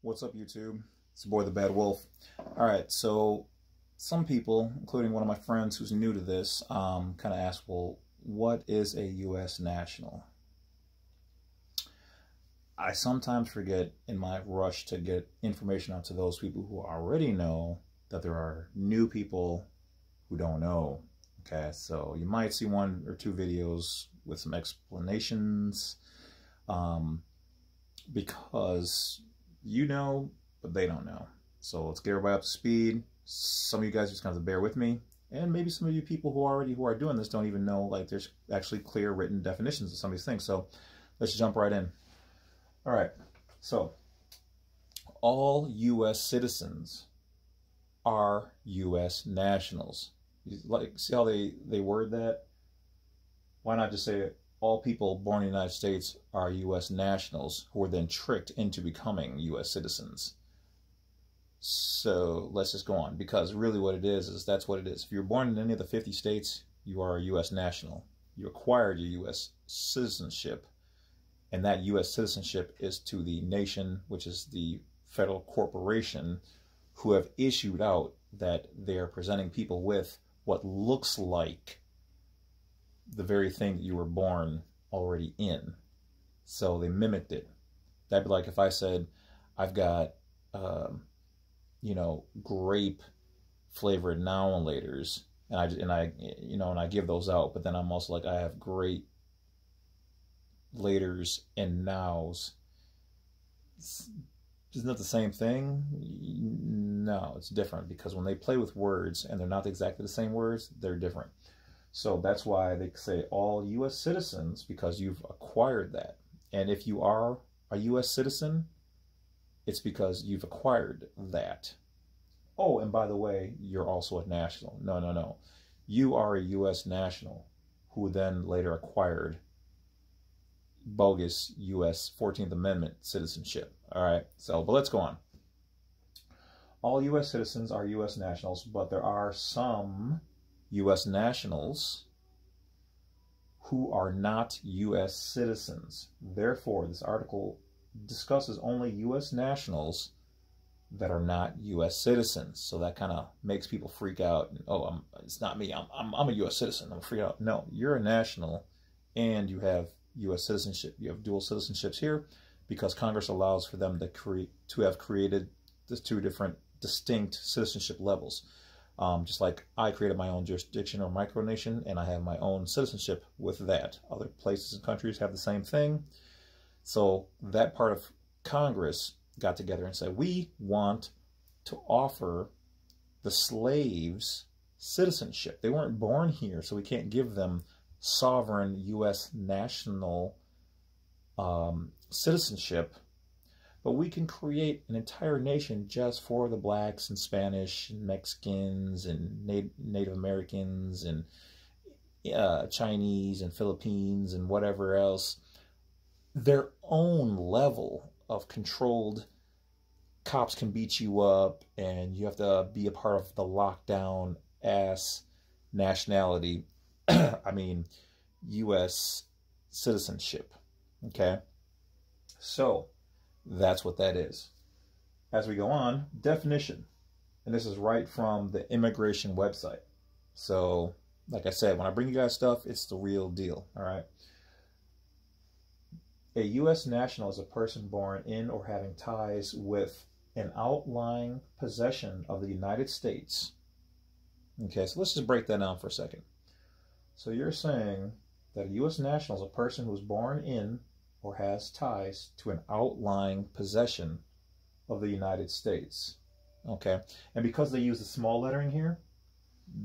What's up, YouTube? It's your boy, the Bad Wolf. All right, so some people, including one of my friends who's new to this, kind of asked, well, what is a U.S. national? I sometimes forget in my rush to get information out to those people who already know that there are new people who don't know. Okay, so you might see one or two videos with some explanations because you know, but they don't know. So let's get everybody up to speed. Some of you guys just have to bear with me. And maybe some of you people who are doing this don't even know, like, there's actually clear written definitions of some of these things. So let's jump right in. All right. So all U.S. citizens are U.S. nationals. Like, see how they word that? Why not just say all people born in the United States are U.S. nationals who are then tricked into becoming U.S. citizens? So let's just go on, because really what it is that's what it is. If you're born in any of the 50 states, you are a U.S. national. You acquired your U.S. citizenship, and that U.S. citizenship is to the nation, which is the federal corporation, who have issued out that they're presenting people with what looks like the very thing that you were born already in. So they mimicked it. That'd be like if I said, I've got, grape flavored now and laters, and I give those out, but then I'm also like, I have great laters and nows. Isn't that the same thing? No, it's different, because when they play with words and they're not exactly the same words, they're different. So that's why they say all U.S. citizens, because you've acquired that. And if you are a U.S. citizen, it's because you've acquired that. Oh, and by the way, you're also a national. No. You are a U.S. national who then later acquired bogus U.S. 14th Amendment citizenship. All right, but let's go on. All U.S. citizens are U.S. nationals, but there are some U.S. nationals who are not U.S. citizens. Therefore, this article discusses only U.S. nationals that are not U.S. citizens. So that kind of makes people freak out. Oh, it's not me. I'm a U.S. citizen. I'm freaked out. No, you're a national, and you have U.S. citizenship. You have dual citizenships here because Congress allows for them to have created the two different distinct citizenship levels. Just like I created my own jurisdiction or micronation, and I have my own citizenship with that. Other places and countries have the same thing. So that part of Congress got together and said, we want to offer the slaves citizenship. They weren't born here, so we can't give them sovereign U.S. national citizenship, but we can create an entire nation just for the blacks and Spanish and Mexicans and Native Americans and Chinese and Philippines and whatever else. Their own level of controlled, cops can beat you up and you have to be a part of the lockdown ass nationality. I mean, U.S. citizenship. Okay? So that's what that is. As we go on, definition. And this is right from the immigration website. So, like I said, when I bring you guys stuff, it's the real deal. All right? A U.S. national is a person born in or having ties with an outlying possession of the United States. Okay, so let's just break that down for a second. So you're saying that a U.S. national is a person who's born in or has ties to an outlying possession of the United States. Okay, and because they use the small lettering here,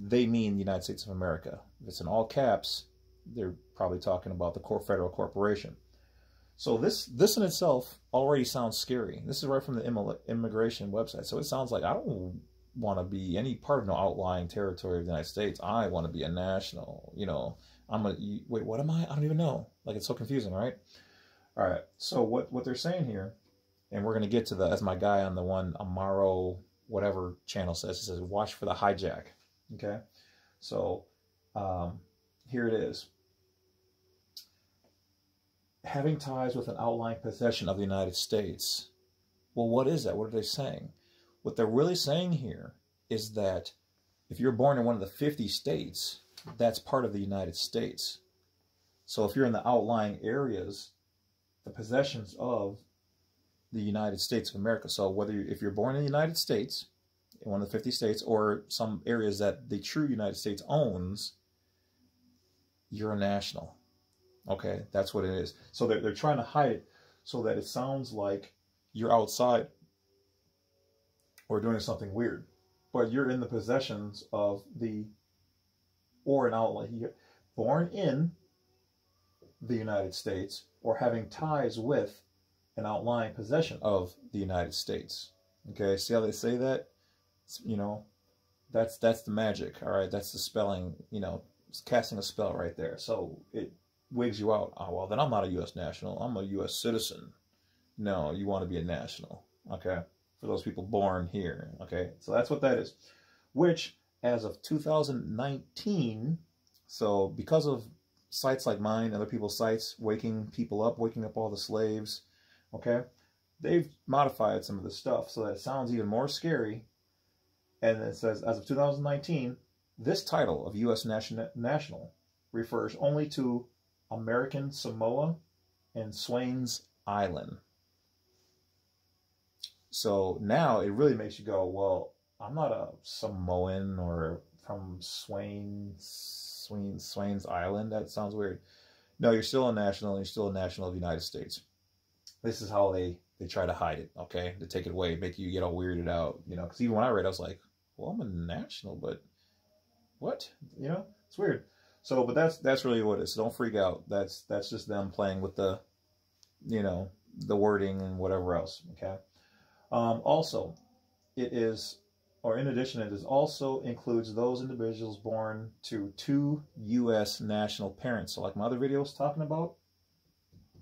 they mean the United States of America. If it's in all caps, they're probably talking about the federal corporation. So this in itself already sounds scary. This is right from the immigration website. So it sounds like I don't want to be any part of no outlying territory of the United States. I want to be a national. Wait, what am I? I don't even know. Like, it's so confusing, right? All right. So what they're saying here, and we're going to get to as my guy on the one Amaro whatever channel says, he says, watch for the hijack. Okay. So here it is. Having ties with an outlying possession of the United States Well, what is that? What are they saying? What they're really saying here is that if you're born in one of the 50 states, that's part of the United States. So if you're in the outlying areas, the possessions of the United States of America. So if you're born in the United States, in one of the 50 states, or some areas that the true United States owns, you're a national. Okay, that's what it is. So they're trying to hide it so that it sounds like you're outside or doing something weird, but you're in the possessions of or an outlet. You're born in the United States or having ties with an outlying possession of the United States. Okay, see how they say that? You know, that's the magic. All right, that's the spelling. You know, it's casting a spell right there. So it wigs you out. Oh, well, then I'm not a U.S. national. I'm a U.S. citizen. No, you want to be a national. Okay, for those people born here. Okay, so that's what that is. Which, as of 2019, so because of sites like mine, other people's sites, waking people up, waking up all the slaves, okay, they've modified some of this stuff so that it sounds even more scary. And it says, as of 2019, this title of U.S. national refers only to American Samoa and Swains Island. So now it really makes you go, well, I'm not a Samoan or from Swains Island. That sounds weird. No, you're still a national. You're still a national of the United States. This is how they try to hide it, okay? To take it away, make you get all weirded out, you know? Because even when I read, I was like, well, I'm a national, but what? You know, it's weird. So, but that's really what it is. So don't freak out. That's just them playing with the, you know, the wording and whatever else, okay? Also, it is, or in addition, it is also includes those individuals born to 2 U.S. national parents. So like my other videos talking about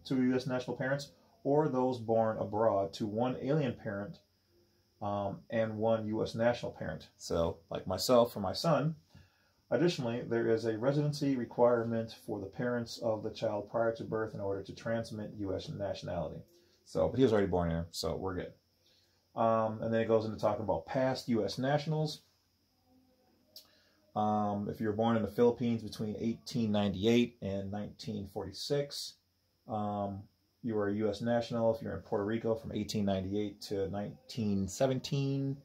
2 U.S. national parents, or those born abroad to 1 alien parent and 1 U.S. national parent. So like myself or my son. Additionally, there is a residency requirement for the parents of the child prior to birth in order to transmit U.S. nationality. So, but he was already born here, so we're good. And then it goes into talking about past U.S. nationals. If you were born in the Philippines between 1898 and 1946, you are a U.S. national. If you're in Puerto Rico from 1898 to 1917,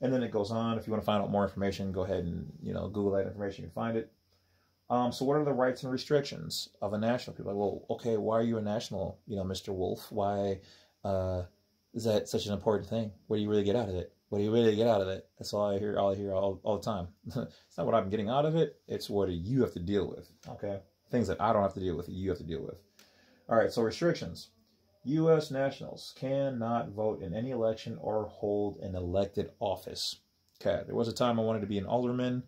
and then it goes on. If you want to find out more information, go ahead and, you know, Google that information. You can find it. So what are the rights and restrictions of a national? People are like, well, okay, why are you a national, you know, Mr. Wolf? Why is that such an important thing? What do you really get out of it? What do you really get out of it? That's all I hear all the time. It's not what I'm getting out of it. It's what you have to deal with, okay? Things that I don't have to deal with, you have to deal with. All right, so restrictions. U.S. nationals cannot vote in any election or hold an elected office. Okay, there was a time I wanted to be an alderman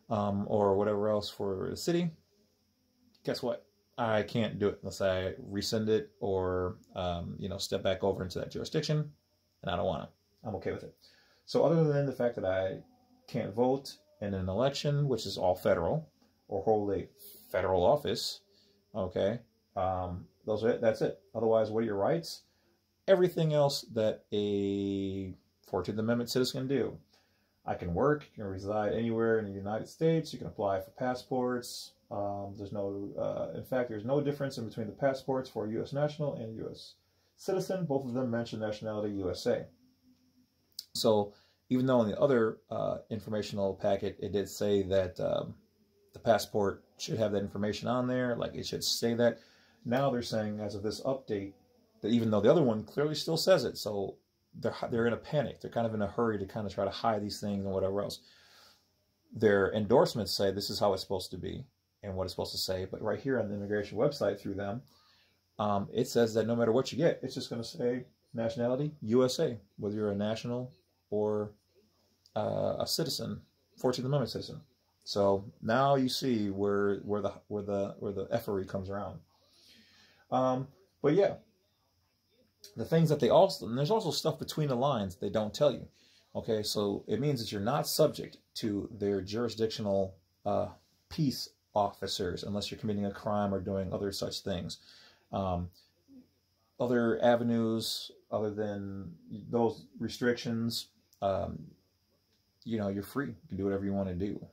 or whatever else for the city. Guess what? I can't do it unless I rescind it or, you know, step back over into that jurisdiction, and I don't want to. I'm okay with it. So other than the fact that I can't vote in an election, which is all federal, or hold a federal office, okay, that's it. Otherwise, what are your rights? Everything else that a 14th Amendment citizen can do. I can work, you can reside anywhere in the United States, you can apply for passports. There's no difference in between the passports for a U.S. national and a U.S. citizen. Both of them mention nationality USA. So even though in the other informational packet, it did say that the passport should have that information on there, like it should say that. Now they're saying, as of this update, that even though the other one clearly still says it, so they're in a panic. They're kind of in a hurry to kind of try to hide these things and whatever else. Their endorsements say this is how it's supposed to be and what it's supposed to say. But right here on the immigration website through them, it says that no matter what you get, it's just going to say nationality USA, whether you're a national or a citizen, 14th Amendment citizen. So now you see where the effery comes around. But yeah, the things that and there's also stuff between the lines they don't tell you. Okay, so it means that you're not subject to their jurisdictional peace officers unless you're committing a crime or doing other such things. other avenues other than those restrictions, you know, you're free. You can do whatever you want to do.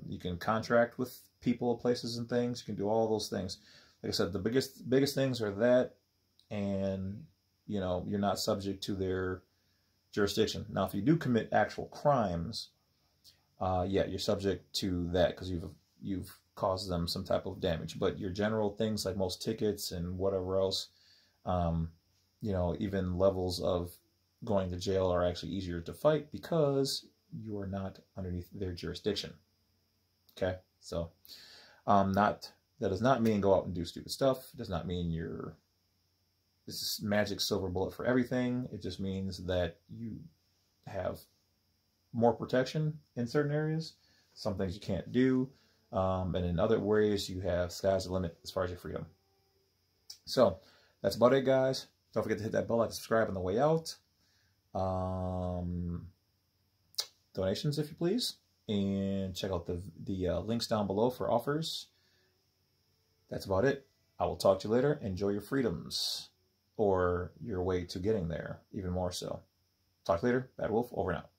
You can contract with people, places, and things. You can do all those things. Like I said, the biggest things are that, and you know, you're not subject to their jurisdiction. Now, if you do commit actual crimes, yeah, you're subject to that because you've caused them some type of damage. But your general things like most tickets and whatever else, you know, even levels of going to jail are actually easier to fight because you are not underneath their jurisdiction. Okay, so that does not mean go out and do stupid stuff. It does not mean you're this magic silver bullet for everything. It just means that you have more protection in certain areas. Some things you can't do, and in other ways you have sky's the limit as far as your freedom. So that's about it, guys. Don't forget to hit that bell, like, subscribe on the way out. Donations, if you please, and check out the links down below for offers. That's about it. I will talk to you later. Enjoy your freedoms, or your way to getting there, even more so. Talk later. Bad Wolf, over and out.